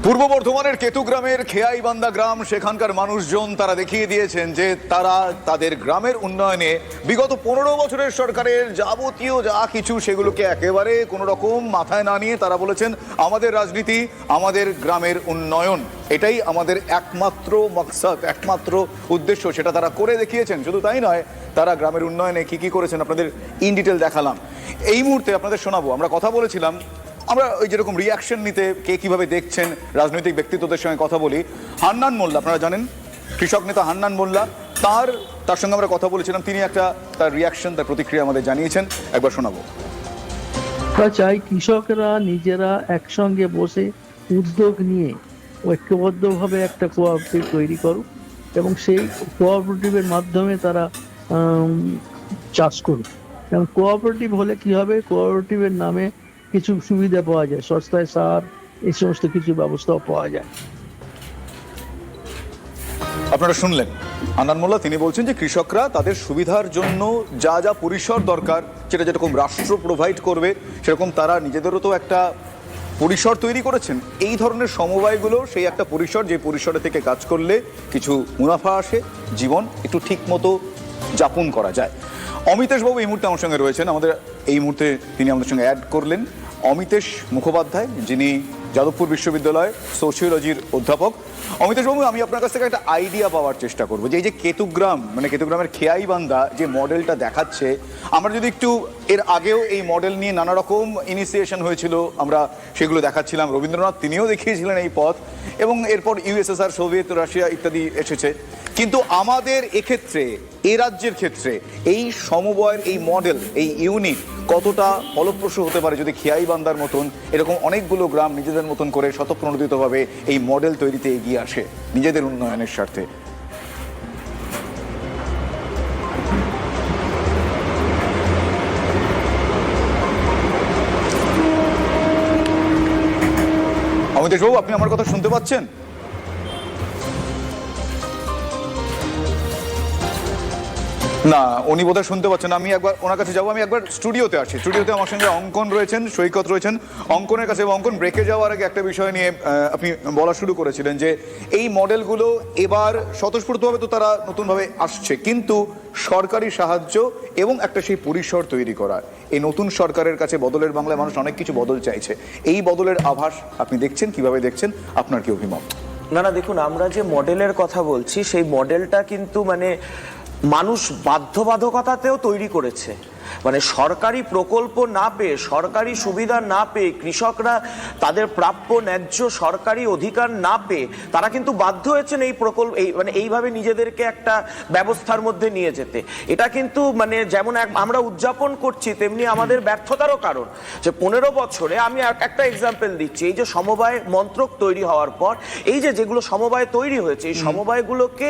পূর্ব বর্ধমানের কেতুগ্রামের খেয়াইবান্ধা গ্রাম, সেখানকার মানুষজন তারা দেখিয়ে দিয়েছেন যে তারা তাদের গ্রামের উন্নয়নে বিগত 15 বছরের সরকারের যাবতীয় যা কিছু সেগুলোকে একেবারে কোনো রকম মাথায় না নিয়ে তারা বলেছেন আমাদের রাজনীতি, আমাদের গ্রামের উন্নয়ন, এটাই আমাদের একমাত্র মাকসাদ, একমাত্র উদ্দেশ্য। সেটা তারা করে দেখিয়েছেন। শুধু তাই নয়, তারা গ্রামের উন্নয়নে কি কি করেছেন আপনাদের ইন ডিটেল দেখালাম। এই মুহূর্তে আপনাদের শোনাবো। আমরা কথা বলেছিলাম, আমরা ওই যেরকম রিয়াকশন নিতে কে কিভাবে দেখছেন রাজনৈতিক ব্যক্তিত্বদের সঙ্গে কথা বলি। হান্নান মোল্লা, আপনারা জানেন কৃষক নেতা হান্নান মোল্লা, তার সঙ্গে আমরা কথা বলেছিলাম। তিনি একটা তার রিয়াকশন, তার প্রতিক্রিয়া আমাদের জানিয়েছেন, একবার শোনাবো। চাই কৃষকরা নিজেরা একসঙ্গে বসে উদ্যোগ নিয়ে ঐক্যবদ্ধভাবে একটা কোঅপারেটিভ তৈরি করুক এবং সেই কোঅপারেটিভের মাধ্যমে তারা চাষ করুক। এবং কোঅপারেটিভ হলে কি হবে, কোঅপারেটিভের নামে কিছু সুবিধা পাওয়া যায়, সস্তায় সার, এই সমস্ত কিছু ব্যবস্থাও পাওয়া যায়। আপনারা শুনলেন হান্নান মোল্লা, তিনি বলছেন যে কৃষকরা তাদের সুবিধার জন্য যা যা পরিসর দরকার, সেটা যেরকম রাষ্ট্র প্রোভাইড করবে সেরকম তারা নিজেদেরও তো একটা পরিসর তৈরি করেছেন। এই ধরনের সমবায়গুলো সেই একটা পরিসর, যে পরিসরে থেকে কাজ করলে কিছু মুনাফা আসে, জীবন একটু ঠিক মতো যাপন করা যায়। অমিতেশ বাবু এই মুহূর্তে আমার সঙ্গে রয়েছেন। আমাদের এই মুহূর্তে তিনি আমাদের সঙ্গে অ্যাড করলেন অমিতেশ মুখোপাধ্যায়, যিনি যাদবপুর বিশ্ববিদ্যালয় সোশিওলজির অধ্যাপক। অমিতেশ বাবু, আমি আপনার কাছ থেকে একটা আইডিয়া পাওয়ার চেষ্টা করবো যে এই যে কেতুগ্রাম, মানে কেতুগ্রামের খেয়াইবান্ধা যে মডেলটা দেখাচ্ছে, আমরা যদি একটু এর আগেও এই মডেল নিয়ে নানা রকম ইনিশিয়েশন হয়েছিল, আমরা সেগুলো দেখাচ্ছিলাম। রবীন্দ্রনাথ তিনিও দেখিয়েছিলেন এই পথ, এবং এরপর ইউএসএসআর, সোভিয়েত রাশিয়া ইত্যাদি এসেছে। কিন্তু আমাদের এক্ষেত্রে, এ রাজ্যের ক্ষেত্রে এই সমবায়ের এই মডেল, এই ইউনিট কতটা ফলপ্রসূ হতে পারে যদি খেয়াইবান্ধার মতন এরকম অনেকগুলো গ্রাম নিজেদের মতন করে স্বতঃপ্রণোদিতভাবে এই মডেল তৈরিতে এগিয়ে আসে নিজেদের উন্নয়নের স্বার্থে। অমিতেশ বাবু, আপনি আমার কথা শুনতে পাচ্ছেন? না, উনি বোধহয় শুনতে পাচ্ছেন। আমি একবার ওনার কাছে যাবো। আমি একবার স্টুডিওতে আসি। স্টুডিওতে আমার সঙ্গে অঙ্কন রয়েছেন, সৈকত রয়েছেন। অঙ্কনের কাছে, অঙ্কন, ব্রেকে যাওয়ার আগে একটা বিষয় নিয়ে আপনি বলা শুরু করেছিলেন যে এই মডেলগুলো এবার স্বতঃস্ফূর্তভাবে তো তারা নতুনভাবে আসছে, কিন্তু সরকারি সাহায্য এবং একটা সেই পরিসর তৈরি করা, এই নতুন সরকারের কাছে বদলের বাংলায় মানুষ অনেক কিছু বদল চাইছে। এই বদলের আভাস আপনি দেখছেন, কিভাবে দেখছেন, আপনার কি অভিমত? না, দেখুন, আমরা যে মডেলের কথা বলছি সেই মডেলটা কিন্তু মানে মানুষ বাধ্যবাধকতাতেও তৈরি করেছে। মানে সরকারি প্রকল্প না পেয়ে, সরকারি সুবিধা না পেয়ে, কৃষকরা তাদের প্রাপ্য ন্যায্য সরকারি অধিকার না পেয়ে তারা কিন্তু বাধ্য হয়েছেন এই প্রকল্প, মানে এইভাবে নিজেদেরকে একটা ব্যবস্থার মধ্যে নিয়ে যেতে। এটা কিন্তু মানে যেমন আমরা উদযাপন করছি, তেমনি আমাদের ব্যর্থতারও কারণ। যে 15 বছরে, আমি একটা এক্সাম্পল দিচ্ছি, এই যে সমবায় মন্ত্রক তৈরি হওয়ার পর এই যেগুলো সমবায় তৈরি হয়েছে, এই সমবায়গুলোকে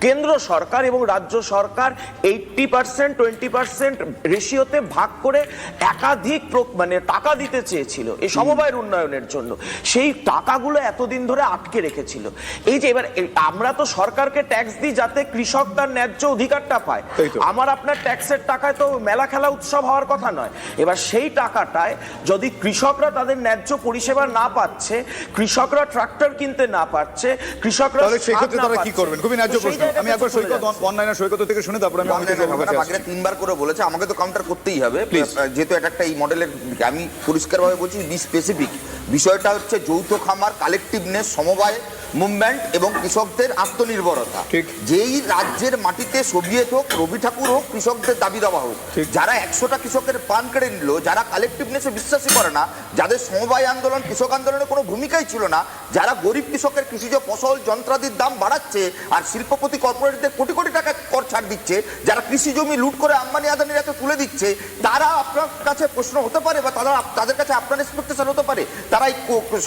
কেন্দ্র সরকার এবং রাজ্য সরকার 80% 20% রেশিওতে ভাগ করে একাধিক মানে টাকা দিতে চেয়েছিল এই সমবায়ের উন্নয়নের জন্য। সেই টাকাগুলো এতদিন ধরে আটকে রেখেছিল। এই যে এবার আমরা তো সরকারকে ট্যাক্স দিই যাতে কৃষক তার ন্যায্য অধিকারটা পায়। আমার আপনার ট্যাক্সের টাকায় তো মেলা খেলা উৎসব হওয়ার কথা নয়। এবার সেই টাকাটায় যদি কৃষকরা তাদের ন্যায্য পরিষেবা না পাচ্ছে, কৃষকরা ট্রাক্টর কিনতে না পারছে, কৃষকরা সেক্ষেত্রে তারা কি করবেন? খুবই ন্যায্য প্রশ্ন। আমি একবার সৈকত, অনলাইনের সৈকত থেকে শুনে তারপরে আমি বাকিরা 3 বার করে বলেছে, আমাকে তো কাউন্টার করতেই হবে যেহেতু এটা একটা এই মডেলের। আমি পরিষ্কারভাবে বলছি, বি স্পেসিফিক। বিষয়টা হচ্ছে যৌথ খামার, কালেকটিভনেস, সমবায় মুভমেন্ট এবং কৃষকদের আত্মনির্ভরতা। যেই রাজ্যের মাটিতে সোভিয়েত হোক, রবি ঠাকুর হোক, কৃষকদের দাবি দেওয়া হোক, যারা 100টা কৃষকের প্রাণ কেড়ে নিল, যারা কালেকটিভনেসে বিশ্বাসী করে না, যাদের সমবায় আন্দোলন, কৃষক আন্দোলনের কোনো ভূমিকাই ছিল না, যারা গরিব কৃষকের কৃষিজ ফসল যন্ত্রাদির দাম বাড়াচ্ছে আর শিল্পপতি কর্পোরেটদের কোটি কোটি টাকা কর ছাড় দিচ্ছে, যারা কৃষি জমি লুট করে আম্বানি আদানির হাতে তুলে দিচ্ছে, তারা আপনার কাছে প্রশ্ন হতে পারে বা তাদের কাছে আপনার এক্সপেকটেশন হতে পারে তারা এই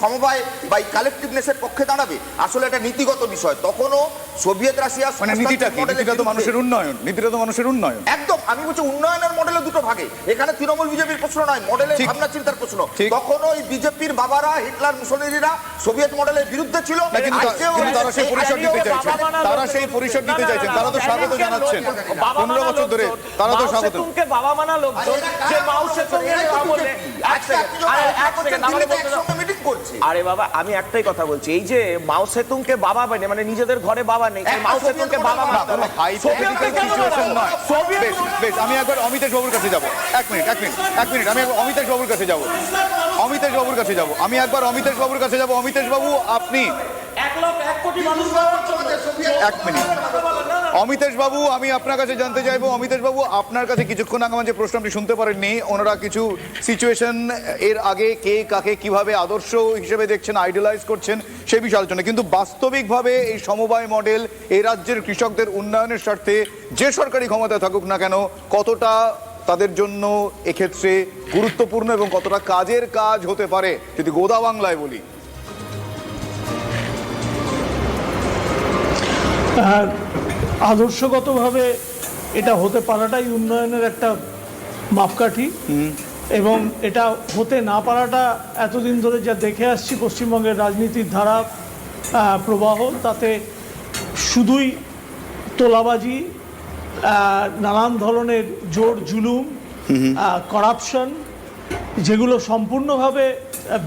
সমবায় বা এই কালেকটিভনেসের পক্ষে দাঁড়াবে। আসলে এটা নীতিগত বিষয়। তখনও সোভিয়েত রাশিয়া, মানে নীতিটা তো মানুষের উন্নয়ন, নীতিটা তো মানুষের উন্নয়ন। একদম, আমি বলছি উন্নয়নের মডেলে দুটো ভাগে। এখানে তৃণমূল বিজেপির প্রশ্ন নয়, মডেলের ভাবনা চিন্তার প্রশ্ন। তখন ওই বিজেপির বাবারা, হিটলার, মুসলিনিরা সোভিয়েত মডেলের বিরুদ্ধে ছিল, তারা সেই পরিসর দিতে চাইছেন, তারা সেই পরিসর দিতে চাইছেন, তারা তো স্বাগত জানাচ্ছেন 15 বছর ধরে, তারা তো স্বাগত। বাবা মানা লোকজন যে মাও সেতুংয়ের আমলে মিটিং করছে। আরে বাবা, আমি একটাই কথা বলছি, এই যে মাও সেতুংকে বাবা মানে নিজেদের ঘরে বাবা নেই, এই মাও সেতুংকে বাবা না, কোনো hypothetical situation নয়। বেশ, বেশ, আমি একবার অমিতেশ বাবুর কাছে যাব। এক মিনিট আমি একবার অমিতেশ বাবুর কাছে যাব। আমি একবার অমিতেশ বাবুর কাছে যাব। অমিতেশ বাবু, আপনি 1 লাখ 1 কোটি মানুষ এক মিনিট। অমিতেশ বাবু, আমি আপনার কাছে জানতে চাইবো, অমিতেশ বাবু, আপনার কাছে কিছুক্ষণ আগে আমার যে প্রশ্ন আপনি শুনতে পারেননি, ওনারা কিছু সিচুয়েশন এর আগে কে কাকে কিভাবে আদর্শ হিসেবে দেখছেন, আইডলাইজ করছেন, সেই বিষয়ে আলোচনা। কিন্তু বাস্তবিকভাবে এই সমবায় মডেল এই রাজ্যের কৃষকদের উন্নয়নের স্বার্থে যে সরকারি ক্ষমতায় থাকুক না কেন, কতটা তাদের জন্য এক্ষেত্রে গুরুত্বপূর্ণ এবং কতটা কাজের কাজ হতে পারে, যদি গোদা বাংলায় বলি। আদর্শগতভাবে এটা হতে পারাটাই উন্নয়নের একটা মাপকাঠি, এবং এটা হতে না পারাটা এতদিন ধরে যা দেখে আসছি পশ্চিমবঙ্গের রাজনীতির ধারা প্রবাহ, তাতে শুধুই তোলাবাজি, নানান ধরনের জোর জুলুম, করাপশন, যেগুলো সম্পূর্ণভাবে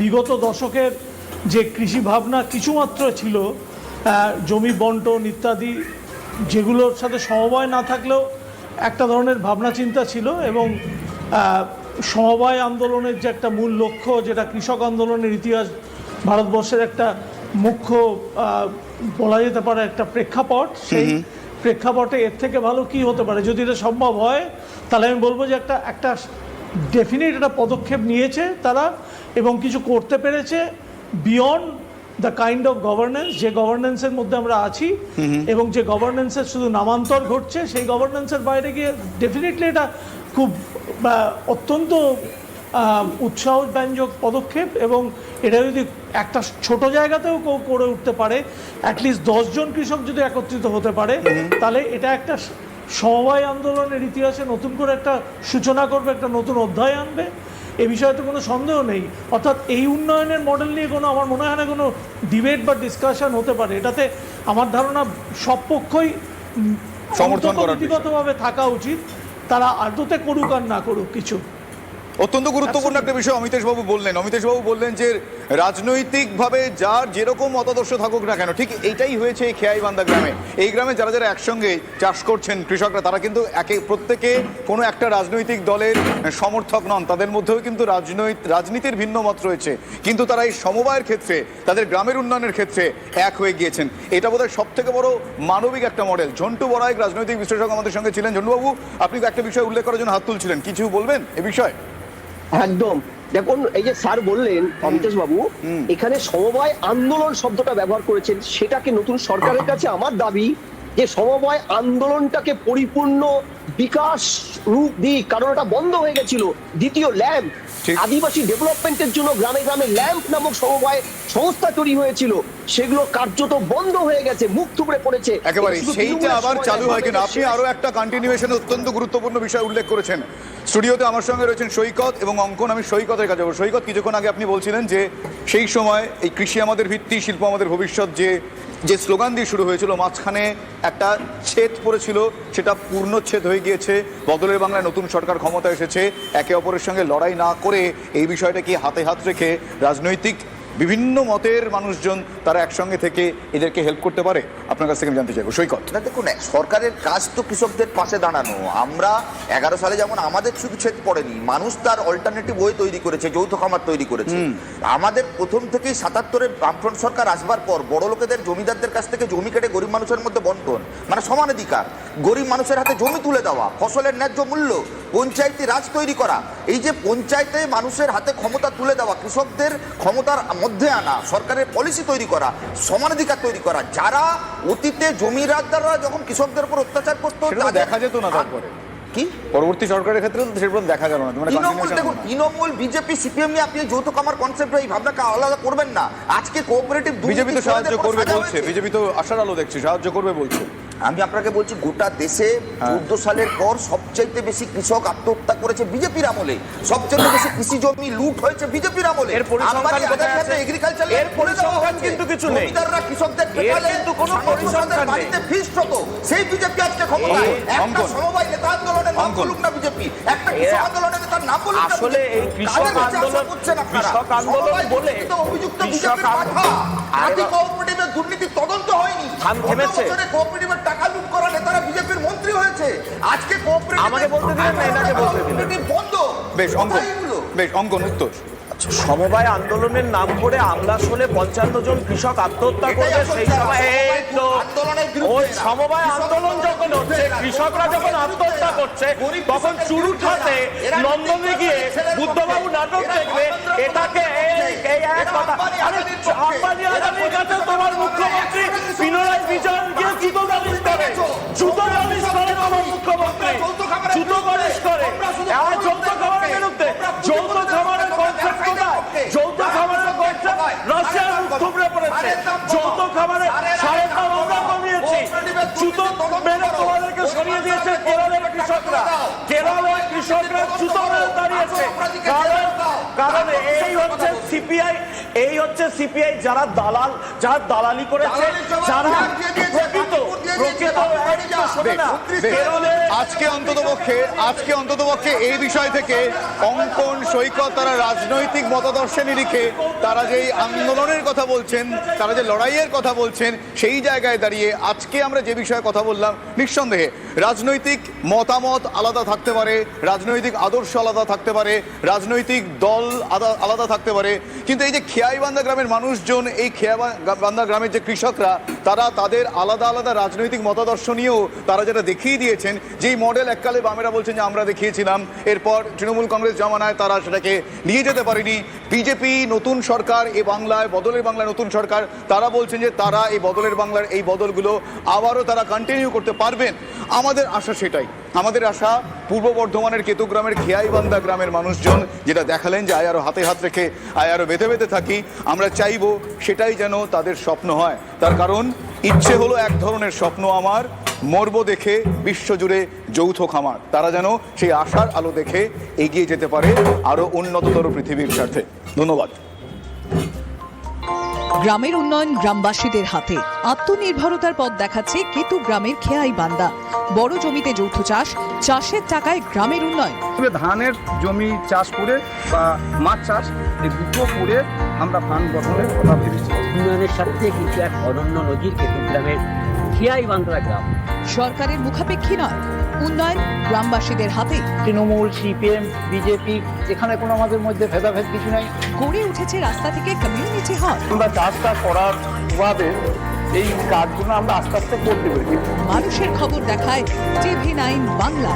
বিগত দশকের যে কৃষি ভাবনা কিছুমাত্র ছিল, জমি বন্টন ইত্যাদি, যেগুলোর সাথে সমবায় না থাকলেও একটা ধরনের ভাবনা চিন্তা ছিল, এবং সমবায় আন্দোলনের যে একটা মূল লক্ষ্য, যেটা কৃষক আন্দোলনের ইতিহাস ভারতবর্ষের একটা মুখ্য বলা যেতে পারে একটা প্রেক্ষাপট, সেই প্রেক্ষাপটে এর থেকে ভালো কি হতে পারে? যদি এটা সম্ভব হয় তাহলে আমি বলবো যে একটা ডেফিনিট একটা পদক্ষেপ নিয়েছে তারা, এবং কিছু করতে পেরেছে beyond the kind of governance যে গভর্নেন্সের মধ্যে আমরা আছি, এবং যে গভর্নেন্সের শুধু নামান্তর ঘটছে, সেই গভর্নেন্সের বাইরে গিয়ে ডেফিনেটলি এটা খুব অত্যন্ত উৎসাহব্যঞ্জক পদক্ষেপ। এবং এটা যদি একটা ছোট জায়গাতেও কেউ করে উঠতে পারে, অ্যাটলিস্ট 10 জন কৃষক যদি একত্রিত হতে পারে, তাহলে এটা একটা সমবায় আন্দোলনের ইতিহাসে নতুন করে একটা সূচনা করবে, একটা নতুন অধ্যায় আনবে, এ বিষয়ে তো কোনো সন্দেহ নেই। অর্থাৎ এই উন্নয়নের মডেল নিয়ে আমার মনে হয় না কোনো ডিবেট বা ডিসকাশন হতে পারে। এটাতে আমার ধারণা সব পক্ষই সমর্থন করার নীতিগতভাবে থাকা উচিত, তারা আদতে করুক আর না করুক কিছু। অত্যন্ত গুরুত্বপূর্ণ একটা বিষয় অমিতেশ বাবু বললেন যে রাজনৈতিকভাবে যার যেরকম মতাদর্শ থাকুক না কেন, ঠিক এইটাই হয়েছে এই খেয়াইবান্ধা গ্রামে। এই গ্রামে যারা যারা একসঙ্গে চাষ করছেন কৃষকরা, তারা কিন্তু প্রত্যেকে কোনো একটা রাজনৈতিক দলের সমর্থক নন, তাদের মধ্যেও কিন্তু রাজনীতির ভিন্ন মত রয়েছে, কিন্তু তারা এই সমবায়ের ক্ষেত্রে, তাদের গ্রামের উন্নয়নের ক্ষেত্রে এক হয়ে গিয়েছেন। এটা বোধহয় সব থেকে বড় মানবিক একটা মডেল। ঝন্টু বড়াইক রাজনৈতিক বিশ্লেষক আমাদের সঙ্গে ছিলেন। ঝন্টুবাবু, আপনি একটা বিষয় উল্লেখ করার জন্য হাত তুলছিলেন, কিছু বলবেন এ বিষয়ে? একদম, দেখুন এই যে স্যার বললেন অমিতেশ বাবু, এখানে সমবায় আন্দোলন শব্দটা ব্যবহার করেছেন, সেটাকে নতুন সরকারের কাছে আমার দাবি যে সমবায় আন্দোলনটাকে পরিপূর্ণ বিকাশ রূপ দিক, কারণ এটা বন্ধ হয়ে গেছিল। দ্বিতীয় ল্যাম্প, আদিবাসী ডেভেলপমেন্টের জন্য গ্রামে গ্রামে ল্যাম্প নামক সমবায় সংস্থা তৈরি হয়েছিল, সেগুলো কার্যত বন্ধ হয়ে গেছে, মুখ থুবড়ে পড়েছে। একেবারে সেইটা আবার চালু হয় কিনা। আপনি আরো একটা কন্টিনিউয়েশন অত্যন্ত গুরুত্বপূর্ণ বিষয় উল্লেখ করেছেন। স্টুডিওতে আমার সঙ্গে রয়েছেন সৈকত এবং অঙ্কন। আমি সৈকতের কাছে যাবো। সৈকত, কিছুক্ষণ আগে আপনি বলছিলেন যে সেই সময় এই কৃষি আমাদের ভিত্তি, শিল্প আমাদের ভবিষ্যৎ যে স্লোগান দিয়ে শুরু হয়েছিল, মাঝখানে একটা ছেদ পড়েছিল, সেটা পূর্ণচ্ছেদ হয়ে গিয়েছে। বদলের বাংলায় নতুন সরকার ক্ষমতা এসেছে, একে অপরের সঙ্গে লড়াই না করে এই বিষয়টাকে হাতে হাত রেখে রাজনৈতিক বিভিন্ন মতের মানুষজন তারা একসঙ্গে থেকে এদেরকে হেল্প করতে পারে। আপনার কাছ থেকে আমি জানতে চাইবো সৈকত। না দেখুন, সরকারের কাজ তো কৃষকদের পাশে দাঁড়ানো। আমরা 11 সালে যেমন আমাদের শুধু ছেদ পড়েনি, মানুষ তার অল্টারনেটিভ ওয়ে তৈরি করেছে, যৌথ খামার তৈরি করেছে। আমাদের প্রথম থেকেই 77-এর বামফ্রন্ট সরকার আসবার পর বড় লোকেদের জমিদারদের কাছ থেকে জমি কেটে গরিব মানুষের মধ্যে বন্টন, মানে সমান অধিকার, গরিব মানুষের হাতে জমি তুলে দেওয়া, ফসলের ন্যায্য মূল্য, পঞ্চায়েতি রাজ তৈরি করা, এই যে পঞ্চায়েতে মানুষের হাতে ক্ষমতা তুলে দেওয়া, কৃষকদের ক্ষমতার মধ্যে আনা, সরকারের পলিসি তৈরি করা, সমানাধিকার তৈরি করা। যারা অতীতে জমিদাররা যখন কৃষকদের উপর অত্যাচার করতো দেখা যেত না, তারপরে কি পরবর্তী সরকারের ক্ষেত্রে সেরকম দেখা গেল না। দেখুন, তৃণমূল, বিজেপি, সিপিএম নিয়ে আপনি যৌথ খামার কনসেপ্ট এই ভাবনাকে আলাদা করবেন না। আজকে কোঅপারেটিভ বিজেপি তো সাহায্য করবে বলছে, বিজেপি তো আশার আলো দেখছে, সাহায্য করবে বলছে। আমি আপনাকে বলছি গোটা দেশে 14 সালের পর সবচাইতে বেশি কৃষক আত্মহত্যা করেছে বিজেপির আমলে, সবচেয়ে বেশি কৃষি জমি লুট হয়েছে বিজেপির আমলে। এর পরিসংখ্যান কোথায় আছে? এগ্রিকালচার এর পরিসংখ্যান কিন্তু কিছু নেই। জমিদাররা কৃষকদের এর পেটালে কিন্তু কোনো পরিসংখ্যান নেই। বাড়িতে ফিস্ট হতো, সেই বিজেপি আজকে ক্ষমতায়। একটা অঙ্কন। সমবায় নেতা আন্দোলনের নাম অঙ্কন। বলুক না বিজেপি, একটা কৃষক আন্দোলনের নেতার নাম বলুক না আসলে বিজেপি। এই কৃষক কাদের কাছে আশা আন্দোলন- করছেন আপনারা? কৃষক আন্দোলন সমবায় বলে দুর্নীতিতে অভিযুক্ত কৃষক বিজেপির পাঠা। আরে আদি বাবা। কোঅপারেটিভের দুর্নীতি তদন্ত হয়নি। থাম থেমেছে। 15 বছরে কোঅপারেটিভের টাকা লুট করা নেতারা বিজেপির মন্ত্রী হয়েছে। আজকে কোঅপারেটিভ আমাকে বলতে দিলেন না, এনাকে বলতে দিলেন। বন্ধ। বেশ অঙ্কন, কোথায় এগুলো? বেশ অঙ্কন উত্তর। সমবায় আন্দোলনের নাম করে আমলাস হলে 55 জন কৃষক আত্মহত্যা করবে, সেই সময় এই তো ওই সমবায় আন্দোলন যখন হচ্ছে, কৃষকরা যখন আত্মহত্যা করছে, তখন চুরুঠাতে নন্দনে গিয়ে বুদ্ধবাবু নাটক দেখবে। এটাকে এই এক কথা, আরে আম্বানি আদানির কাছে তোমার মুখ্যমন্ত্রী পিনারাই বিজয়ন গিয়ে জুতো বালিশ করে, জুতো বালিশ করে তোমার মুখ্যমন্ত্রী, জুতো বালিশ করে। এবার যৌথ খাবারের বিরুদ্ধে, যৌথ খাবারের কনসেপ্ট কোথায়? যৌথ খাবারের কনসেপ্ট রাশিয়ার মুখ থুবড়ে পড়েছে। যৌথ খাবারের 3.5 আমরা কমিয়েছি, জুতো মেরে তোমাদেরকে সরিয়ে দিয়েছে কেরলের কৃষকরা। কেরলের কৃষকরা জুতো মেরে দাঁড়িয়েছে, কারণ এই হচ্ছে সিপিআই, এই হচ্ছে সিপিআই যারা দালাল, যারা দালালি করেছে, যারা প্রকৃত শোনে না। কেরলে আজকে অন্ততপক্ষে এই বিষয় থেকে অঙ্কন সৈকত তারা রাজনৈতিক মতাদর্শে নিরিখে তারা যেই আন্দোলনের কথা বলছেন, তারা যে লড়াইয়ের কথা বলছেন, সেই জায়গায় দাঁড়িয়ে আজকে আমরা যে বিষয়ে কথা বললাম, নিঃসন্দেহে রাজনৈতিক মতামত আলাদা থাকতে পারে, রাজনৈতিক আদর্শ আলাদা থাকতে পারে, রাজনৈতিক দল আলাদা থাকতে পারে, কিন্তু এই যে খেয়াইবান্ধা গ্রামের মানুষজন, এই খেয়াইবান্ধা গ্রামের যে কৃষকরা, তারা তাদের আলাদা আলাদা রাজনৈতিক মতাদর্শ নিয়েও তারা যেটা দেখিয়ে দিয়েছেন, যেই মডেল এককালে বামেরা বলছেন যে আমরা দেখিয়েছিলাম, এরপর তৃণমূল কংগ্রেস জমানায় তারা সেটাকে নিয়ে যেতে পারেনি। বিজেপি নতুন সরকার, এ বাংলায় বদলের বাংলায় নতুন সরকার, তারা বলছেন যে তারা এই বদলের বাংলার এই বদলগুলো আবারও তারা কন্টিনিউ করতে পারবেন। আমাদের আশা সেটাই, আমাদের আশা পূর্ব বর্ধমানের কেতুগ্রামের খেয়াইবান্ধা গ্রামের মানুষজন যেটা দেখালেন যে আরো হাতে হাত রেখে আরো বেঁধে বেঁধে থাকি, আমরা চাইবো সেটাই যেন তাদের স্বপ্ন হয়। তার কারণ ইচ্ছে হলো এক ধরনের স্বপ্ন আমার, মরব দেখে বিশ্বজুড়ে যৌথ খামার। তারা যেন সেই আশার আলো দেখে এগিয়ে যেতে পারে আরো উন্নততর পৃথিবীর স্বার্থে। ধন্যবাদ। গ্রামের উন্নয়ন গ্রামবাসীদের হাতে। আত্মনির্ভরতার পথ দেখাচ্ছে কেতু গ্রামের খেয়াইবান্ধা। বড় জমিতে যৌথ চাষ, চাষের টাকায় গ্রামের উন্নয়ন। ধানের জমি চাষ করে বা মাছ চাষ, এই দুটো করে আমরা ফান্ড গঠনের কথা ভেবেছি। উন্নয়নের সাথে কিন্তু এক অনন্য নজির কেতু গ্রামের খেয়াইবান্ধা গ্রাম। সরকারের মুখাপেক্ষী নয়, উন্নয়ন গ্রামবাসীদের হাতে। তৃণমূল, সিপিএম, বিজেপি, এখানে কোনো আমাদের মধ্যে ভেদাভেদ কিছু নাই। গড়ে উঠেছে রাস্তা থেকে কমিউনিটি হল। আমরা চাষটা করার প্রভাবে এই কাজগুলো আমরা আস্তে আস্তে করতে পেরেছি। মানুষের খবর দেখায় TV9 বাংলা।